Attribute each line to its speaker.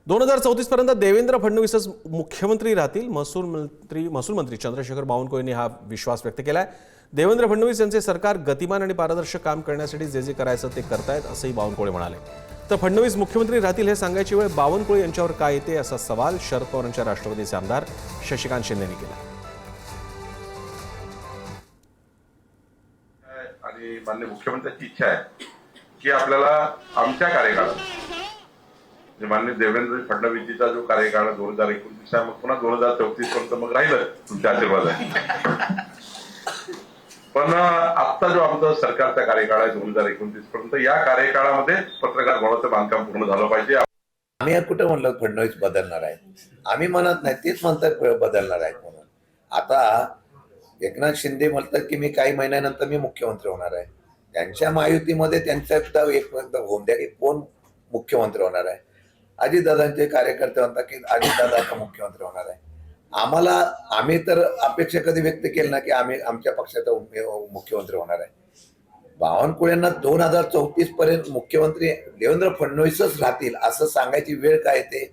Speaker 1: 2034 पर्यंत देवेंद्र फडणवीसच मुख्यमंत्री राहतील. महसूल मंत्री चंद्रशेखर बावनकुळेंनी हा विश्वास व्यक्त केलाय. देवेंद्र फडणवीस यांचे सरकार गतिमान आणि पारदर्शक काम करण्यासाठी जे करायचं ते करतायत असंही बावनकुळे म्हणाले. तर फडणवीस मुख्यमंत्री राहतील हे सांगायची वेळ बावनकुळे यांच्यावर काय येते असा सवाल शरद पवारांच्या राष्ट्रवादीचे आमदार शशिकांत शिंदेंनी केला.
Speaker 2: आणि माननीय मुख्यमंत्र्यांची इच्छा आहे की आपल्याला आमच्या कार्यकाळात माननीय देवेंद्र फडणवीसचा जो कार्यकाळ 2029 आहे, मग पुन्हा 2034 पर्यंत मग राहिलं तुमच्या आशीर्वादाने. पण आता जो आमचा सरकारचा कार्यकाळ आहे 2029 पर्यंत, या कार्यकाळामध्ये पत्रकार भवनाचं बांधकाम पूर्ण झालं पाहिजे.
Speaker 3: आम्ही कुठं म्हणलं फडणवीस बदलणार आहे? आम्ही म्हणत नाही, तेच म्हणतात बदलणार आहेत म्हणून. आता एकनाथ शिंदे म्हणतात की मी काही महिन्यानंतर मी मुख्यमंत्री होणार आहे. त्यांच्या महायुतीमध्ये त्यांचा एक होऊन द्या की कोण मुख्यमंत्री होणार आहे. अजितदादांचे कार्यकर्ते म्हणतात की अजितदादा आता मुख्यमंत्री होणार आहे. आम्ही तर अपेक्षा कधी व्यक्त केली ना की आम्ही आमच्या पक्षाचा मुख्यमंत्री होणार आहे. बावनकुळेंना 2034 पर्यंत मुख्यमंत्री देवेंद्र फडणवीसच राहतील असं सांगायची वेळ काय ते.